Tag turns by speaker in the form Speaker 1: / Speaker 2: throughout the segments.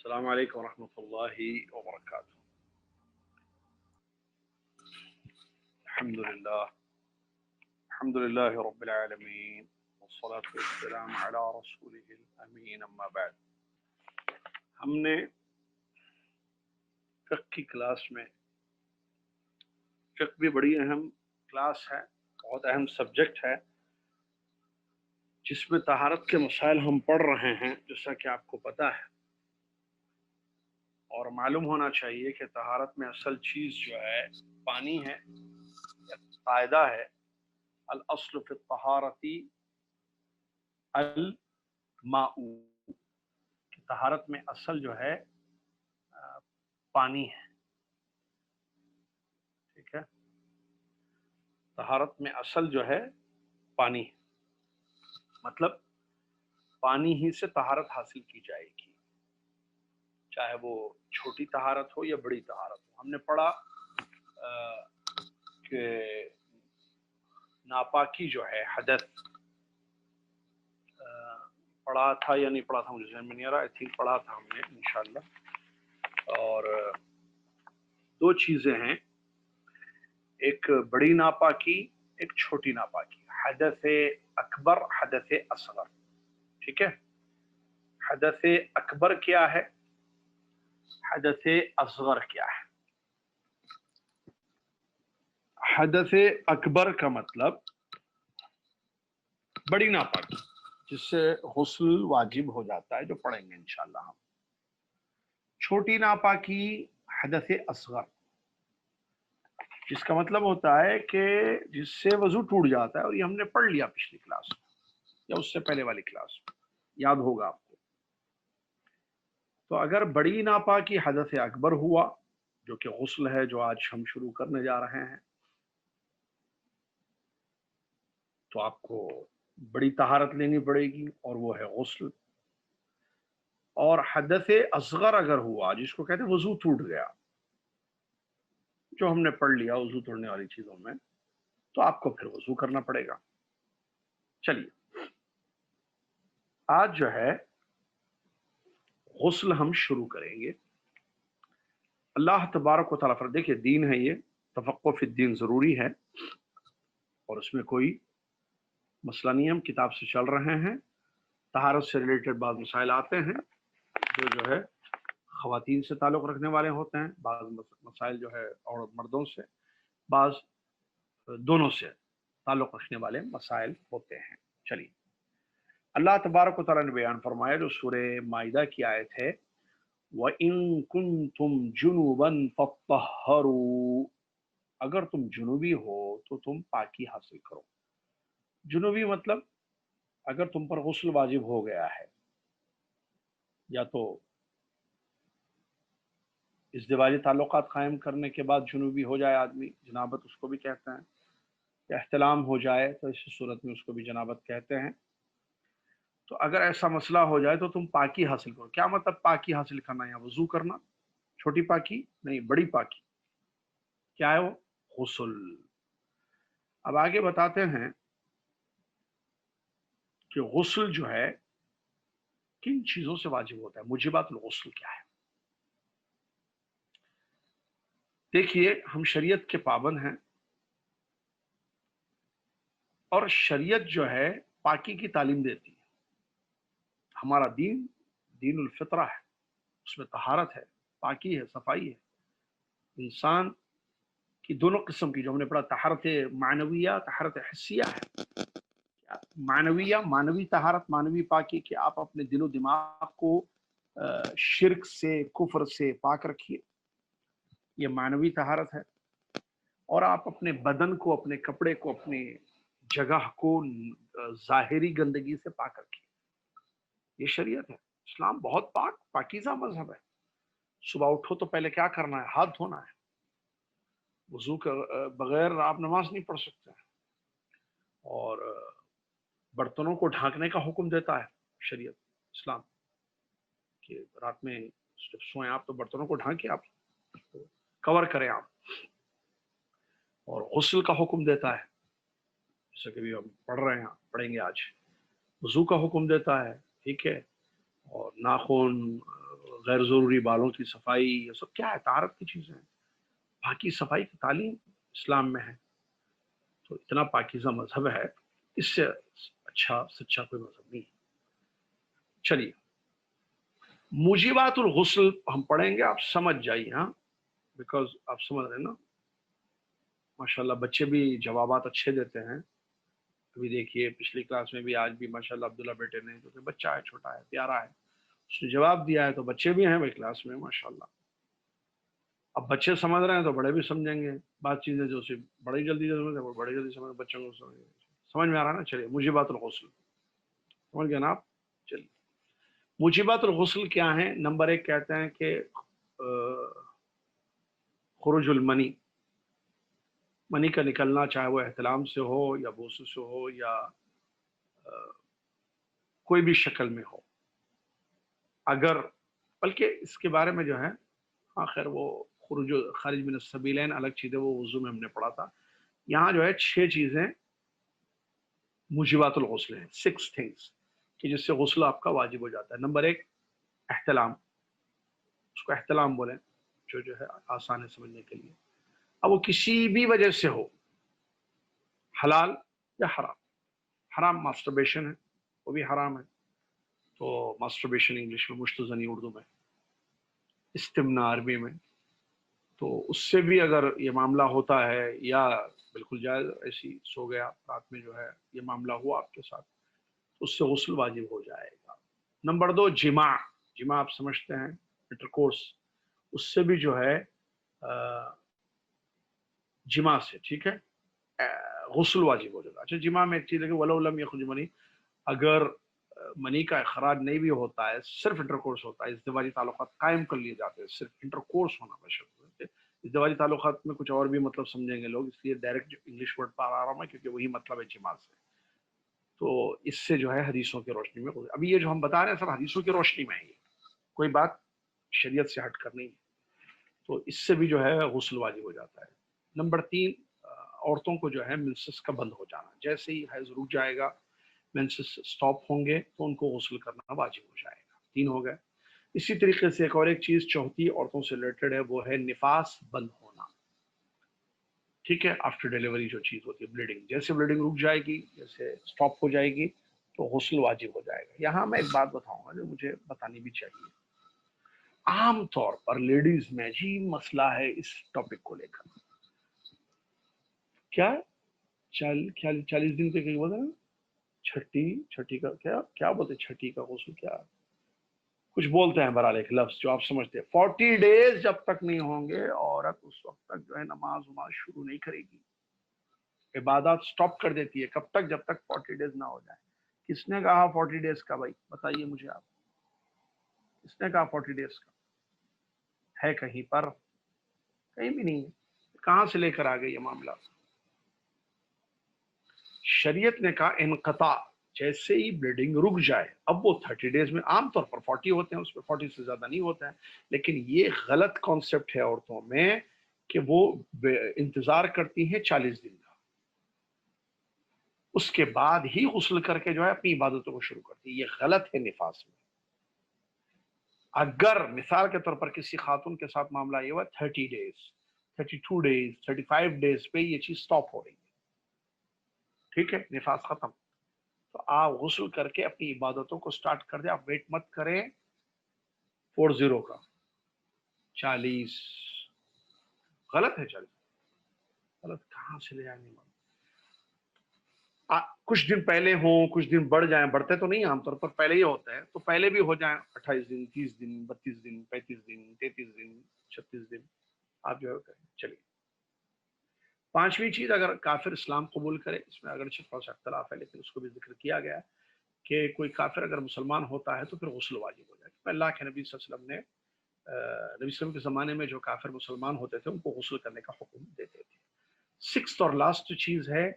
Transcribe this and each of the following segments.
Speaker 1: السلام علیکم ورحمۃ اللہ وبرکاتہ۔ الحمد للہ رب العالمین والصلاة والسلام علی رسولہ الامین، اما بعد۔ ہم نے فقہ کی کلاس میں، فقہ بھی بڑی اہم کلاس ہے، بہت اہم سبجیکٹ ہے، جس میں طہارت کے مسائل ہم پڑھ رہے ہیں، جیسا کہ آپ کو پتہ ہے اور معلوم ہونا چاہیے کہ طہارت میں اصل چیز جو ہے پانی ہے۔ قاعدہ ہے الاصل فی الطہارۃ الماء، کہ طہارت میں اصل جو ہے پانی ہے، ٹھیک ہے، طہارت میں اصل جو ہے پانی ہے، مطلب پانی ہی سے طہارت حاصل کی جائے گی، چاہے وہ چھوٹی طہارت ہو یا بڑی طہارت ہو۔ ہم نے پڑھا کہ ناپاکی جو ہے حدث، پڑھا تھا یا نہیں پڑھا تھا مجھے ذہن میں نہیں آ رہا، آئی تھنک پڑھا تھا ہم نے انشاءاللہ۔ اور دو چیزیں ہیں، ایک بڑی ناپاکی، ایک چھوٹی ناپاکی، حدث اکبر، حدث اصغر، ٹھیک ہے۔ حدث اکبر کیا ہے، حدث اصغر کیا ہے؟ حدث اکبر کا مطلب بڑی ناپاکی، جس سے غسل واجب ہو جاتا ہے، جو پڑھیں گے انشاءاللہ ہم۔ چھوٹی ناپاکی حدث اصغر، جس کا مطلب ہوتا ہے کہ جس سے وضو ٹوٹ جاتا ہے، اور یہ ہم نے پڑھ لیا پچھلی کلاس میں یا اس سے پہلے والی کلاس میں، یاد ہوگا آپ کو۔ تو اگر بڑی ناپاکی حدث اکبر ہوا، جو کہ غسل ہے، جو آج ہم شروع کرنے جا رہے ہیں، تو آپ کو بڑی طہارت لینی پڑے گی، اور وہ ہے غسل۔ اور حدث اصغر اگر ہوا، جس کو کہتے ہیں وضو ٹوٹ گیا، جو ہم نے پڑھ لیا وضو توڑنے والی چیزوں میں، تو آپ کو پھر وضو کرنا پڑے گا۔ چلیے، آج جو ہے غسل ہم شروع کریں گے۔ اللہ تبارک و تعالیٰ دیکھیے، دین ہے یہ، تفقہ فی الدین ضروری ہے، اور اس میں کوئی مسئلہ نہیں، ہم کتاب سے چل رہے ہیں۔ طہارت سے ریلیٹڈ بعض مسائل آتے ہیں جو ہے خواتین سے تعلق رکھنے والے ہوتے ہیں، بعض مسائل جو ہے عورت مردوں سے، بعض دونوں سے تعلق رکھنے والے مسائل ہوتے ہیں۔ چلیے، اللہ تبارک و تعالیٰ نے بیان فرمایا، جو سورہ مائدہ کی آیت ہے، وَإِن كُنتُمْ جُنُوبًا فَاطَّهَّرُوا، اگر تم جنوبی ہو تو تم پاکی حاصل کرو۔ جنوبی مطلب اگر تم پر غسل واجب ہو گیا ہے، یا تو ازدواجی تعلقات قائم کرنے کے بعد جنوبی ہو جائے آدمی، جنابت اس کو بھی کہتے ہیں، یا احتلام ہو جائے تو اس صورت میں اس کو بھی جنابت کہتے ہیں۔ تو اگر ایسا مسئلہ ہو جائے تو تم پاکی حاصل کرو۔ کیا مطلب پاکی حاصل کرنا؟ یا وضو کرنا، چھوٹی پاکی نہیں، بڑی پاکی کیا ہے؟ وہ غسل۔ اب آگے بتاتے ہیں کہ غسل جو ہے کن چیزوں سے واجب ہوتا ہے، موجبات الغسل کیا ہے۔ دیکھیے، ہم شریعت کے پابند ہیں، اور شریعت جو ہے پاکی کی تعلیم دیتی ہے۔ ہمارا دین دین الفطرہ ہے، اس میں طہارت ہے، پاکی ہے، صفائی ہے۔ انسان کی دونوں قسم کی، جو ہم نے پڑھا، طہارت معنویہ، طہارت حسیہ ہے۔ معنویہ، معنوی طہارت، معنوی پاکی، کہ آپ اپنے دل و دماغ کو شرک سے، کفر سے پاک رکھیے، یہ معنوی طہارت ہے۔ اور آپ اپنے بدن کو، اپنے کپڑے کو، اپنے جگہ کو ظاہری گندگی سے پاک رکھیے، یہ شریعت ہے۔ اسلام بہت پاکیزہ مذہب ہے۔ صبح اٹھو تو پہلے کیا کرنا ہے؟ ہاتھ دھونا ہے۔ وضو کے بغیر آپ نماز نہیں پڑھ سکتے ہیں۔ اور برتنوں کو ڈھانکنے کا حکم دیتا ہے شریعت اسلام، کہ رات میں جب سوئیں آپ تو برتنوں کو ڈھانکیں، آپ کور کریں آپ۔ اور غسل کا حکم دیتا ہے، جیسے کہ ہم پڑھ رہے ہیں، پڑھیں گے آج۔ وضو کا حکم دیتا ہے، ٹھیک ہے۔ اور ناخن غیر ضروری بالوں کی صفائی، یہ سب کیا ہے؟ طہارت کی چیزیں ہیں. باقی صفائی کی تعلیم اسلام میں ہے. تو اتنا پاکیزہ مذہب ہے، اس سے اچھا سچا کوئی مذہب نہیں ہے. چلیے موجبات الغسل ہم پڑھیں گے، آپ سمجھ جائیے. ہاں بیکاز آپ سمجھ رہے ہیں نا، ماشاءاللہ بچے بھی جوابات اچھے دیتے ہیں. ابھی دیکھیے پچھلی کلاس میں بھی آج بھی ماشاءاللہ عبداللہ بیٹے نے، جو کہ بچہ ہے، چھوٹا ہے، پیارا ہے، اس نے جواب دیا ہے. تو بچے بھی ہیں بھائی کلاس میں ماشاءاللہ. اب بچے سمجھ رہے ہیں تو بڑے بھی سمجھیں گے. بات چیزیں جو صرف بڑے جلدی سمجھتے ہیں وہ بڑے جلدی سمجھ، بچوں کو سمجھ میں آ رہا ہے نا. چلیے موجبات الغسل سمجھ گئے نا آپ. چلیے موجبات الغسل کیا ہیں؟ نمبر 1 کہتے ہیں کہ خروج المنی، منی کا نکلنا، چاہے وہ احتلام سے ہو یا بوسے سے ہو یا کوئی بھی شکل میں ہو. اگر بلکہ اس کے بارے میں جو ہے، آخر وہ خارج من السبیلین الگ چیز ہے، وہ وضو میں ہم نے پڑھا تھا. یہاں جو ہے 6 چیزیں موجبات الغسل ہیں، 6 تھنگس کہ جس سے غسل آپ کا واجب ہو جاتا ہے. نمبر 1 احتلام، اس کو احتلام بولیں، جو ہے آسان ہے سمجھنے کے لیے. اب وہ کسی بھی وجہ سے ہو، حلال یا حرام. حرام ماسٹربیشن ہے، وہ بھی حرام ہے. تو ماسٹربیشن انگلش میں، مشتزنی اردو میں، استمنا عربی میں. تو اس سے بھی اگر یہ معاملہ ہوتا ہے یا بالکل جائز، ایسی سو گیا رات میں جو ہے یہ معاملہ ہوا آپ کے ساتھ، تو اس سے غسل واجب ہو جائے گا. نمبر 2 جماع. جماع آپ سمجھتے ہیں، انٹرکورس، اس سے بھی جو ہے جماع سے، ٹھیک ہے، غسل واجب ہو جائے گا. اچھا جماع میں ایک چیز ہے کہ ولو لم یخرج منی، اگر منی کا اخراج نہیں بھی ہوتا ہے، صرف انٹرکورس ہوتا ہے، ازدواجی تعلقات قائم کر لیے جاتے ہیں، صرف انٹرکورس ہونا بشرط. ازدواجی تعلقات میں کچھ اور بھی مطلب سمجھیں گے لوگ، اس لیے ڈائریکٹ انگلش ورڈ پر آ رہا ہوں کیونکہ وہی مطلب ہے جماع سے. تو اس سے جو ہے حدیثوں کی روشنی میں، ابھی یہ جو ہم بتا رہے ہیں سب حدیثوں کی روشنی میں ہے، کوئی بات شریعت سے ہٹ کر نہیں ہے. تو اس سے بھی جو ہے غسل واجب ہو جاتا ہے. نمبر 3 عورتوں کو جو ہے منسس کا بند ہو جانا، جیسے ہی حیض رک جائے گا، منسس سٹاپ ہوں گے تو ان کو غسل کرنا واجب ہو جائے گا. 3 ہو گئے. اسی طریقے سے ایک اور ایک چیز چوتھی عورتوں سے ریلیٹڈ ہے، وہ ہے نفاس بند ہونا. ٹھیک ہے، آفٹر ڈیلیوری جو چیز ہوتی ہے بلیڈنگ، جیسے بلیڈنگ رک جائے گی، جیسے سٹاپ ہو جائے گی تو غسل واجب ہو جائے گا. یہاں میں ایک بات بتاؤں گا جو مجھے بتانی بھی چاہیے. عام طور پر لیڈیز میں عجیب مسئلہ ہے اس ٹاپک کو لے کر. کیا 40 دن پہ کہیں بولتے ہیں چھٹی کا کیا بولتے ہیں، چھٹی کا غسل کیا کچھ بولتے ہیں، برحال ایک لفظ جو آپ سمجھتے ہیں. 40 ڈیز جب تک نہیں ہوں گے عورت اس وقت تک جو ہے نماز شروع نہیں کرے گی، عبادات سٹاپ کر دیتی ہے. کب تک؟ جب تک 40 ڈیز نہ ہو جائے. کس نے کہا 40 ڈیز کا؟ بھائی بتائیے مجھے آپ، کس نے کہا 40 ڈیز کا؟ ہے کہیں پر؟ کہیں بھی نہیں ہے. کہاں سے لے کر آ گئے یہ معاملہ؟ شریعت نے کہا انقطاع، جیسے ہی بلیڈنگ رک جائے. اب وہ 30 ڈیز میں عام طور پر 40 ہوتے ہیں، اس پہ 40 سے زیادہ نہیں ہوتا ہے. لیکن یہ غلط کانسیپٹ ہے عورتوں میں کہ وہ انتظار کرتی ہیں 40 دن کا، اس کے بعد ہی غسل کر کے جو ہے اپنی عبادتوں کو شروع کرتی ہے. یہ غلط ہے نفاس میں. اگر مثال کے طور پر کسی خاتون کے ساتھ معاملہ یہ ہوا 30 ڈیز، 32 ڈیز، 35 ڈیز پہ یہ چیز سٹاپ ہو رہی ہے، ٹھیک ہے، نفاس ختم، تو آپ غسل کر کے اپنی عبادتوں کو سٹارٹ کر دیں. آپ ویٹ مت کریں 40 کا. 40 غلط ہے. 40 غلط کہاں سے لے آنے؟ کچھ دن پہلے ہوں، کچھ دن بڑھ جائیں، بڑھتے تو نہیں عام طور پر پہلے ہی ہوتا ہے، تو پہلے بھی ہو جائیں 28 دن، 30 دن، 32 دن، 35 دن، 33 دن، 36 دن، آپ جو ہے کریں. چلیے 5ویں چیز، اگر کافر اسلام قبول کرے، اس میں اگرچہ تھوڑا سا اختلاف ہے لیکن اس کو بھی ذکر کیا گیا کہ کوئی کافر اگر مسلمان ہوتا ہے تو پھر غسل واجب ہو جائے. اللہ کے نبی صلی اللہ علیہ وسلم نے نبی صلی اللہ علیہ وسلم کے زمانے میں جو کافر مسلمان ہوتے تھے ان کو غسل کرنے کا حکم دیتے تھے. 6 اور لاسٹ چیز ہے،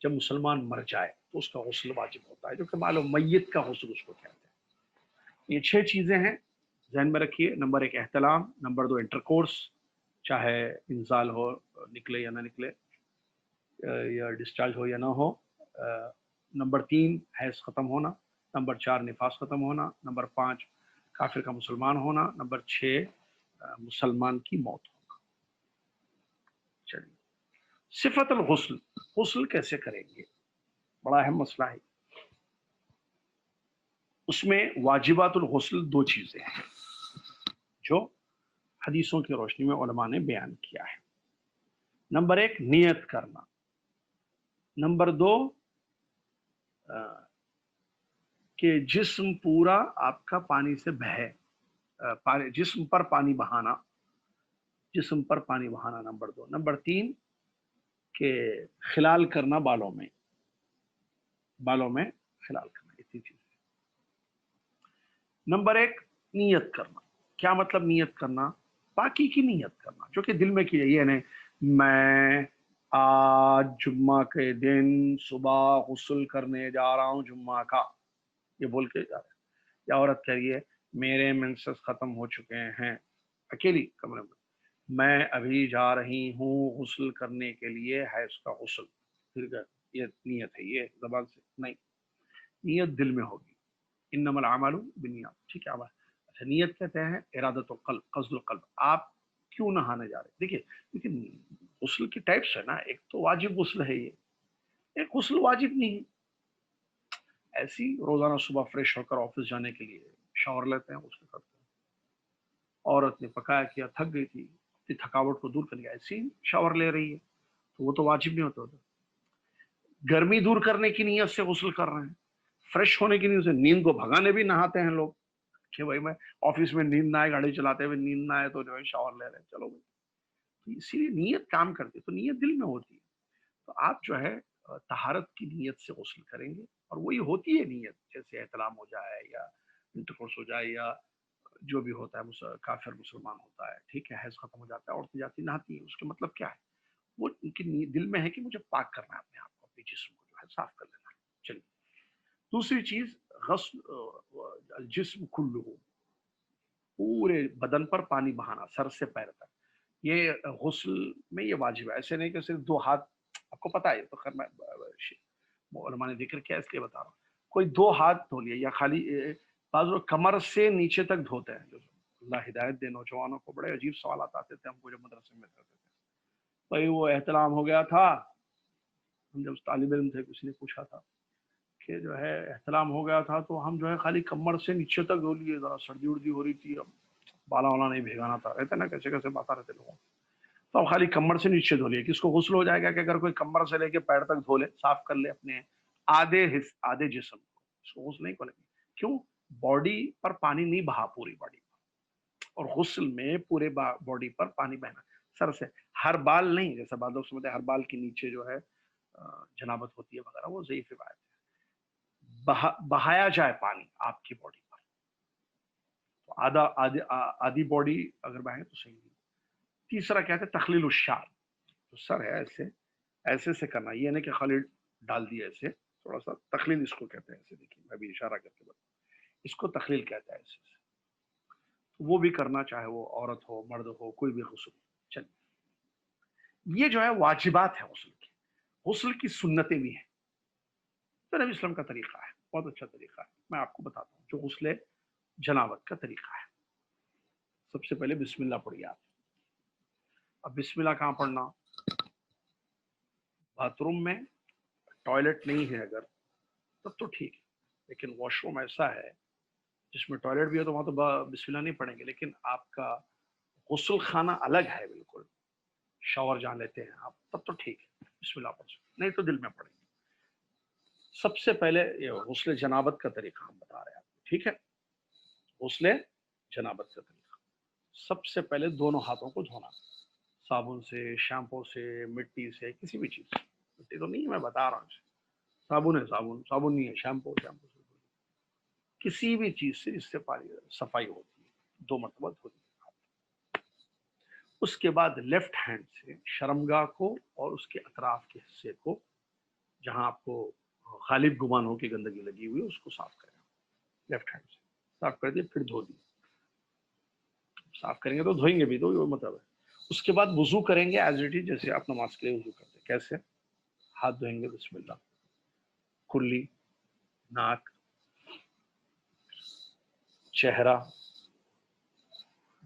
Speaker 1: جب مسلمان مر جائے تو اس کا غسل واجب ہوتا ہے، جو کہ معلوم میت کا غسل اس کو کہتے ہیں. یہ 6 چیزیں ہیں، ذہن میں رکھیے. نمبر 1 احتلام، نمبر 2 انٹرکورس، چاہے انزال ہو، نکلے یا نہ نکلے، یا ڈسچارج ہو یا نہ ہو. نمبر 3 حیض ختم ہونا. نمبر 4 نفاس ختم ہونا. نمبر 5 کافر کا مسلمان ہونا، نمبر 6 مسلمان کی موت ہونا۔ چلیے، صفت الغسل، غسل کیسے کریں گے، بڑا اہم مسئلہ ہے۔ اس میں واجبات الغسل 2 چیزیں ہیں جو حدیثوں کی روشنی میں علماء نے بیان کیا ہے۔ نمبر 1 نیت کرنا، نمبر 2 کہ جسم پورا آپ کا پانی سے بہے، جسم پر پانی بہانا، جسم پر پانی بہانا نمبر 2۔ نمبر 3 کہ خلال کرنا بالوں میں، بالوں میں خلال کرنا، اتنی چیز۔ نمبر 1 نیت کرنا، کیا مطلب نیت کرنا؟ پاکی کی نیت کرنا جو کہ دل میں کی ہے، یہ نہیں میں آج جمعہ کے دن صبح غسل کرنے جا رہا ہوں جمعہ کا، یہ بول کے جا رہے ہیں۔ یا عورت کہہ رہی ہے میرے منسز ختم ہو چکے ہیں، اکیلی کمرے میں ابھی جا رہی ہوں غسل کرنے کے لیے، ہے اس کا غسل، پھر یہ نیت ہے، یہ زبان سے نہیں، نیت دل میں ہوگی۔ انما الاعمال بالنیات، ٹھیک ہے۔ اچھا، نیت کہتے ہیں ارادۃ القلب، قصد القلب۔ آپ کیوں نہانے جا رہے ہیں؟ دیکھیے لیکن غسل کی ٹائپس ہے نا، ایک تو واجب غسل ہے، یہ ایک غسل واجب نہیں ہے، ایسی روزانہ صبح فریش ہو کر آفس جانے کے لیے شاور لیتے ہیں، غسل کرتے ہیں۔ عورت نے پکایا کیا، تھک گئی تھی، اپنی تھکاوٹ کو دور کر لیا، ایسی شاور لے رہی ہے، تو وہ تو واجب نہیں ہوتا۔ گرمی دور کرنے کی نیت سے غسل کر رہے ہیں، فریش ہونے کی نیت سے، نیند کو بھگانے بھی نہاتے ہیں لوگ کہ بھائی میں آفس میں نیند نہ آئے، گاڑی چلاتے ہوئے نیند نہ آئے تو جو ہے شاور لے رہے ہیں، چلو بھائی، تو اسی لیے نیت کام کرتی ہے، تو نیت دل میں ہوتی ہے۔ تو آپ جو ہے طہارت کی نیت سے غسل کریں گے، اور وہی ہوتی ہے نیت، جیسے احتلام ہو جائے یا انٹرکورس ہو جائے یا جو بھی ہوتا ہے، کافر مسلمان ہوتا ہے، ٹھیک ہے، حیض ختم ہو جاتا ہے، عورتیں جاتی نہاتی ہیں، اس کا مطلب کیا ہے؟ وہ ان کی دل میں ہے کہ مجھے پاک کرنا ہے اپنے آپ کو، اپنے جسم کو جو ہے صاف کر لینا ہے۔ چلیے، دوسری چیز غسل الجسم کلہ، پورے بدن پر پانی بہانا، سر سے پیر تک، یہ غسل میں یہ واجب ہے۔ ایسے نہیں کہ صرف 2 ہاتھ، آپ کو پتا ہے تو خیر میں علماء نے ذکر کیا اس لیے بتا رہا ہوں، کوئی 2 ہاتھ دھو لیے، یا خالی بعض لوگ کمر سے نیچے تک دھوتے ہیں۔ جو اللہ ہدایت دے نوجوانوں کو، بڑے عجیب سوالات آتے تھے ہم کو جب مدرسے میں کرتے تھے، بھائی وہ احتلام ہو گیا تھا، ہم جب طالب علم تھے کسی نے پوچھا تھا کہ جو ہے احتلام ہو گیا تھا تو ہم جو ہے خالی کمر سے نیچے تک دھو لیے، ذرا سردی اردی ہو رہی تھی، اب بالا والا نہیں بھیگانا تھا، رہتے نا کیسے کیسے بات رہتے لوگوں، تو اب خالی کمر سے نیچے دھو لیے۔ کس کو غسل ہو جائے گا کہ اگر کوئی کمر سے لے کے پیر تک دھو لے، صاف کر لے اپنے آدھے جسم کو، اس کو غسل نہیں کریں گے۔ کیوں؟ باڈی پر پانی نہیں بہا، پوری باڈی پر، اور غسل میں پورے باڈی پر پانی بہنا، سر سے، ہر بال نہیں، جیسے بعض لوگ سمجھتے ہیں ہر بال کے نیچے جو ہے جنابت ہوتی ہے وغیرہ، وہ ضعیف روایت ہے۔ بہایا جائے پانی آپ کی باڈی پر، تو آدھی باڈی اگر بہائیں تو صحیح نہیں۔ تیسرا کہتے ہیں تخلیل الشعر، تو سر ہے ایسے ایسے سے کرنا، یہ نہیں کہ خالی ڈال دیا ایسے، تھوڑا سا تخلیل اس کو کہتے ہیں، ایسے دیکھیے میں بھی اشارہ کر کے بتاؤں، اس کو تخلیل کہتا ہے ایسے سے، وہ بھی کرنا، چاہے وہ عورت ہو مرد ہو، کوئی بھی غسل۔ چلیے، یہ جو ہے واجبات ہے غسل کی۔ غسل کی سنتیں بھی ہیں، تو نبی اسلام کا طریقہ ہے، بہت اچھا طریقہ ہے، میں آپ کو بتاتا ہوں جو غسل جنابت کا طریقہ ہے۔ سب سے پہلے بسم اللہ پڑھیے آپ۔ اب بسم اللہ کہاں پڑھنا؟ باتھ روم میں، ٹوائلٹ نہیں ہے اگر تب تو ٹھیک ہے، لیکن واش روم ایسا ہے جس میں ٹوائلٹ بھی ہے تو وہاں تو بسم اللہ نہیں پڑھیں گے، لیکن آپ کا غسل خانہ الگ ہے بالکل، شاور جہاں لیتے ہیں آپ، تب تو ٹھیک ہے بسم اللہ پڑھ سکتے، نہیں تو دل میں پڑھیں گے۔ سب سے پہلے یہ غسل جنابت کا طریقہ ہم بتا رہے ہیں آپ کو، ٹھیک ہے؟ غسل جنابت کا طریقہ، سب سے پہلے دونوں ہاتھوں کو دھونا، صابن سے، شیمپو سے، مٹی سے، کسی بھی چیز سے، مٹی تو نہیں ہے میں بتا رہا ہوں، صابن ہے، صابن نہیں ہے، شیمپو سے، کسی بھی چیز سے اس سے صفائی ہوتی ہے، 2 مرتبہ دھو دی۔ اس کے بعد لیفٹ ہینڈ سے شرمگاہ کو اور اس کے اطراف کے حصے کو، جہاں آپ کو غالب گمان ہو کہ گندگی لگی ہوئی، اس کو صاف کریں، لیفٹ ہینڈ سے صاف کر دیا، پھر دھو دی۔ صاف کریں گے تو دھوئیں گے بھی، تو یہ مطلب ہے۔ اس کے بعد وضو کریں گے ایز اٹ از، جیسے آپ نماز کے لیے وضو کرتے ہیں، کیسے؟ ہاتھ دھوئیں گے بسم اللہ، کلی، ناک، چہرہ،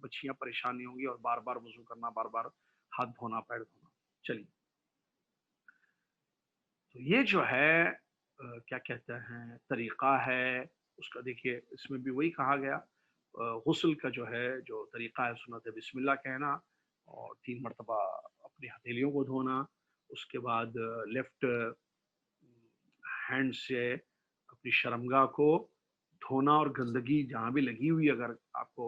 Speaker 1: بچیاں پریشان نہیں ہوں گی اور بار بار وضو کرنا، بار بار ہاتھ دھونا، پیر دھونا۔ چلیے، تو یہ جو ہے کیا کہتے ہیں طریقہ ہے اس کا، دیکھیے اس میں بھی وہی کہا گیا، غسل کا جو ہے جو طریقہ ہے سنت ہے بسم اللہ کہنا، اور 3 مرتبہ اپنی ہتھیلیوں کو دھونا، اس کے بعد لیفٹ ہینڈ سے اپنی شرمگاہ کو دھونا، اور گندگی جہاں بھی لگی ہوئی اگر آپ کو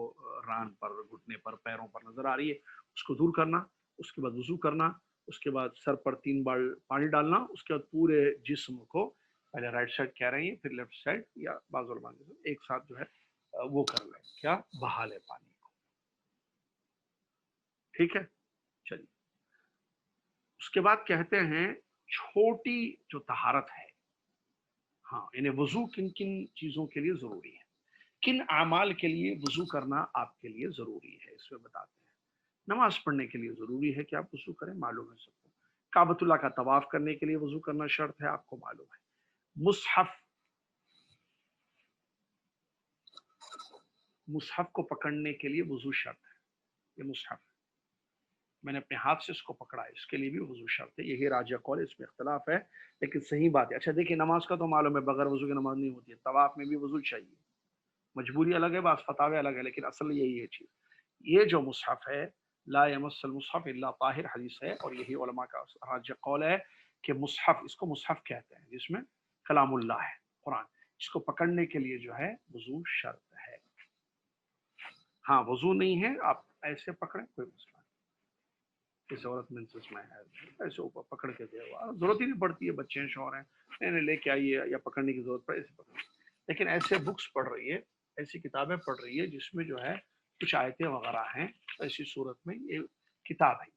Speaker 1: ران پر، گھٹنے پر، پیروں پر نظر آ رہی ہے اس کو دور کرنا، اس کے بعد وضو کرنا، اس کے بعد سر پر 3 بار پانی ڈالنا، اس کے بعد پورے جسم کو پہلے رائٹ سائڈ کہہ رہے ہیں، پھر لیفٹ سائڈ، یا بعض علماء ایک ساتھ جو ہے وہ کر لیں، کیا بہا لے پانی کو، ٹھیک ہے۔ چلیے، اس کے بعد کہتے ہیں چھوٹی جو طہارت ہے، ہاں یعنی وضو کن کن چیزوں کے لیے ضروری ہے، کن اعمال کے لیے وضو کرنا آپ کے لیے ضروری ہے، اس میں بتاتے ہیں۔ نماز پڑھنے کے لیے ضروری ہے کہ آپ وضو کریں، معلوم ہے سب کو۔ کعبۃ اللہ کا طواف کرنے کے لیے وضو کرنا شرط ہے، آپ کو معلوم ہے۔ مصحف کو پکڑنے کے لیے وضو شرط ہے، یہ مصحف میں نے اپنے ہاتھ سے اس کو پکڑا ہے، اس کے لیے بھی وضو شرط ہے، یہی راجح قول ہے، اس میں اختلاف ہے لیکن صحیح بات ہے۔ اچھا دیکھیں، نماز کا تو معلوم ہے بغیر وضو کے نماز نہیں ہوتی ہے، طواف میں بھی وضو چاہیے، مجبوری الگ ہے، بعض فتاوی الگ ہے، لیکن اصل یہی ہے چیز۔ یہ جو مصحف ہے، لا یمس المصحف الا طاہر حدیث ہے، اور یہی علماء کا راجح قول ہے کہ مصحف، اس کو مصحف کہتے ہیں جس میں کلام اللہ ہے، قرآن، اس کو پکڑنے کے لیے جو ہے وضو شرط ہے۔ ہاں وضو نہیں ہے، آپ ایسے پکڑیں، کوئی مسئلہ نہیں، اس عورت منسس میں ہے ایسے اوپر پکڑ کے دے، ضرورت ہی نہیں پڑتی ہے، بچے ہیں، شوہر ہیں، نہیں لے کے آئیے، یا پکڑنے کی ضرورت پڑے ایسے پکڑیں۔ لیکن ایسے بکس پڑھ رہی ہے، ایسی کتابیں پڑھ رہی ہے جس میں جو ہے کچھ آیتیں وغیرہ ہیں، ایسی صورت میں یہ کتاب ہے،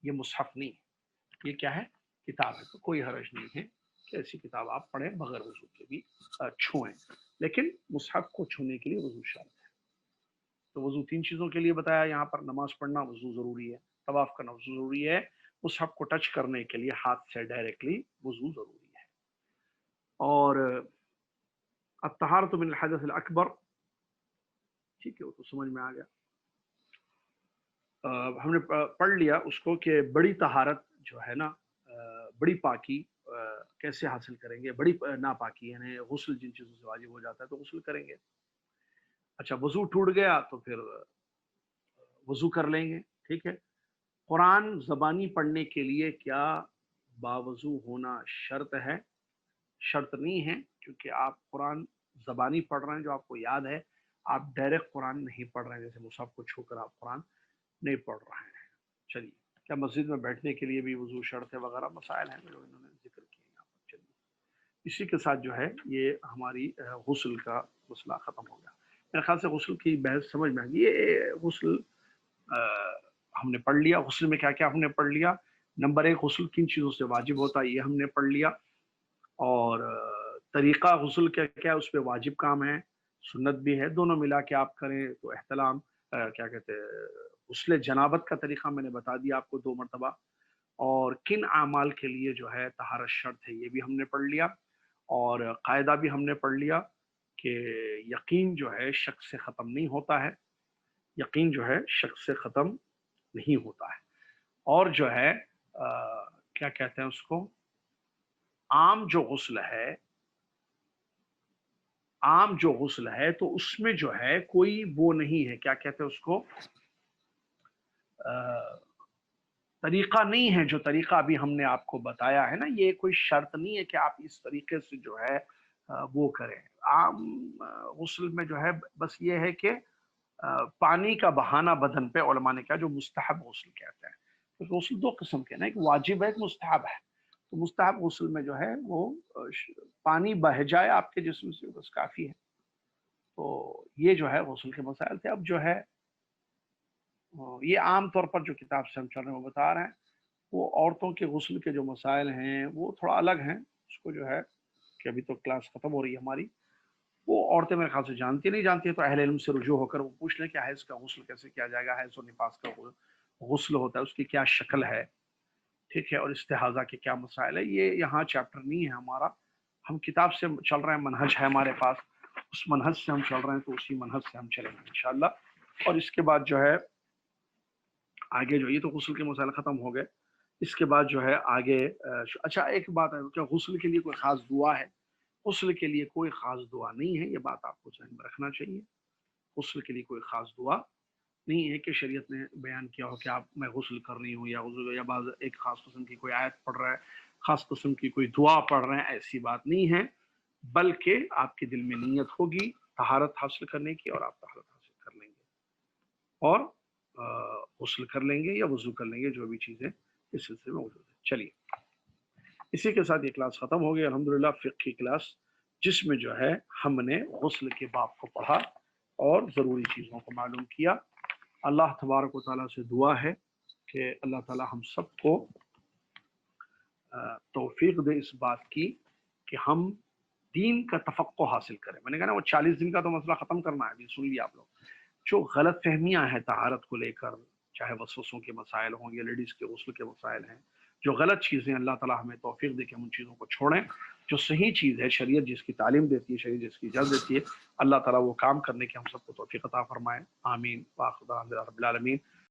Speaker 1: یہ مصحف نہیں ہے، یہ کیا ہے؟ کتاب ہے، تو کوئی حرج نہیں ہے کہ ایسی کتاب آپ پڑھیں بغیر وضو کے بھی چھوئیں، لیکن مصحف کو چھونے کے لیے وضو شرط ہے۔ تو وضو 3 چیزوں کے لیے بتایا یہاں پر، نماز پڑھنا وضو ضروری ہے، طواف کرنا وضو ضروری ہے، مصحف کو ٹچ کرنے کے لیے ہاتھ سے ڈائریکٹلی وضو ضروری ہے۔ اور الطہارۃ من الحدث الاکبر، ٹھیک ہے، وہ تو سمجھ میں آ گیا۔ ہم نے پڑھ لیا اس کو کہ بڑی طہارت جو ہے نا، بڑی پاکی کیسے حاصل کریں گے، بڑی ناپاکی یعنی غسل جن چیزوں سے واجب ہو جاتا ہے تو غسل کریں گے۔ اچھا وضو ٹوٹ گیا تو پھر وضو کر لیں گے، ٹھیک ہے۔ قرآن زبانی پڑھنے کے لیے کیا باوضو ہونا شرط ہے؟ شرط نہیں ہے، کیونکہ آپ قرآن زبانی پڑھ رہے ہیں جو آپ کو یاد ہے، آپ ڈائریکٹ قرآن نہیں پڑھ رہے ہیں، جیسے مصحف کو چھو کر آپ قرآن نہیں پڑھ رہے ہیں۔ چلیے، کیا مسجد میں بیٹھنے کے لیے بھی وضو شرط ہے وغیرہ مسائل ہیں جو انہوں نے ذکر کیے یہاں پر۔ چلیے، اسی کے ساتھ جو ہے یہ ہماری غسل کا مسئلہ ختم ہو گیا۔ میرے خیال سے غسل کی بحث سمجھ میں آ گئی۔ یہ غسل ہم نے پڑھ لیا، غسل میں کیا کیا ہم نے پڑھ لیا۔ نمبر 1 غسل کن چیزوں سے واجب ہوتا ہے یہ ہم نے پڑھ لیا، اور طریقہ غسل کیا کیا اس پہ واجب کام ہے، سنت بھی ہے، دونوں ملا کے آپ کریں تو احتلام کیا کہتے ہیں غسل جنابت کا طریقہ میں نے بتا دیا آپ کو 2 مرتبہ، اور کن اعمال کے لیے جو ہے طہارت شرط ہے یہ بھی ہم نے پڑھ لیا، اور قاعدہ بھی ہم نے پڑھ لیا کہ یقین جو ہے شک سے ختم نہیں ہوتا ہے، یقین جو ہے شک سے ختم نہیں ہوتا ہے، اور جو ہے کیا کہتے ہیں اس کو، عام جو غسل ہے، عام جو غسل ہے تو اس میں جو ہے کوئی وہ نہیں ہے، کیا کہتے ہیں اس کو، طریقہ نہیں ہے، جو طریقہ ابھی ہم نے آپ کو بتایا ہے نا، یہ کوئی شرط نہیں ہے کہ آپ اس طریقے سے جو ہے وہ کریں۔ عام غسل میں جو ہے بس یہ ہے کہ پانی کا بہانا بدن پہ، علماء نے کہا جو مستحب غسل کہتے ہیں۔ تو غسل 2 قسم کے نا، ایک واجب ہے، ایک مستحب ہے۔ تو مستحب غسل میں جو ہے وہ پانی بہہ جائے آپ کے جسم سے بس کافی ہے۔ تو یہ جو ہے غسل کے مسائل تھے۔ اب جو ہے یہ عام طور پر جو کتاب سے ہم چل رہے ہیں وہ بتا رہے ہیں، وہ عورتوں کے غسل کے جو مسائل ہیں وہ تھوڑا الگ ہیں، اس کو جو ہے کہ ابھی تو کلاس ختم ہو رہی ہے ہماری، وہ عورتیں میرے خیال سے جانتی نہیں جانتی ہے، تو اہل علم سے رجوع ہو کر وہ پوچھ لیں کہ حیض کا غسل کیسے کیا جائے گا، حیض و نفاس کا غسل ہوتا ہے اس کی کیا شکل ہے، ٹھیک ہے، اور استحاضہ کے کیا مسائل ہے۔ یہ یہاں چیپٹر نہیں ہے ہمارا، ہم کتاب سے چل رہے ہیں، منہج ہے ہمارے پاس، اس منہج سے ہم چل رہے ہیں تو اسی منہج سے ہم چلیں گے انشاءاللہ. اور اس کے بعد جو ہے آگے جو یہ تو غسل کے مسائل ختم ہو گئے. اس کے بعد جو ہے آگے اچھا ایک بات ہے کہ غسل کے لیے کوئی خاص دعا ہے؟ غسل کے لیے کوئی خاص دعا نہیں ہے، یہ بات آپ کو ذہن میں رکھنا چاہیے. غسل کے لیے کوئی خاص دعا نہیں ہے کہ شریعت نے بیان کیا ہو کہ آپ میں غسل کر رہی ہوں یا غسل یا بعض ایک خاص قسم کی کوئی آیت پڑھ رہا ہے، خاص قسم کی کوئی دعا پڑھ رہے ہیں، ایسی بات نہیں ہے. بلکہ آپ کے دل میں نیت ہوگی طہارت حاصل کرنے کی اور آپ طہارت حاصل کر لیں گے اور غسل کر لیں گے یا وضو کر لیں گے، جو بھی چیزیں اس سلسلے میں موجود ہے. چلیے اسی کے ساتھ یہ کلاس ختم ہو گئی الحمدللہ، فقہ کی کلاس جس میں جو ہے ہم نے غسل کے باب کو پڑھا اور ضروری چیزوں کو معلوم کیا. اللہ تبارک و تعالیٰ سے دعا ہے کہ اللہ تعالیٰ ہم سب کو توفیق دے اس بات کی کہ ہم دین کا تفقہ حاصل کریں. میں نے کہا نا وہ 40 دن کا تو مسئلہ ختم کرنا ہے. ابھی سن لیا آپ لوگ. جو غلط فہمیاں ہیں طہارت کو لے کر، چاہے وسوسوں کے مسائل ہوں یا لیڈیز کے غسل کے مسائل ہیں، جو غلط چیزیں، اللہ تعالیٰ ہمیں توفیق دے کہ ہم ان چیزوں کو چھوڑیں. جو صحیح چیز ہے، شریعت جس کی تعلیم دیتی ہے، شریعت جس کی اجازت دیتی ہے، اللہ تعالیٰ وہ کام کرنے کے ہم سب کو توفیق عطا فرمائے. آمین. وآخر دعوانا رب العالمین.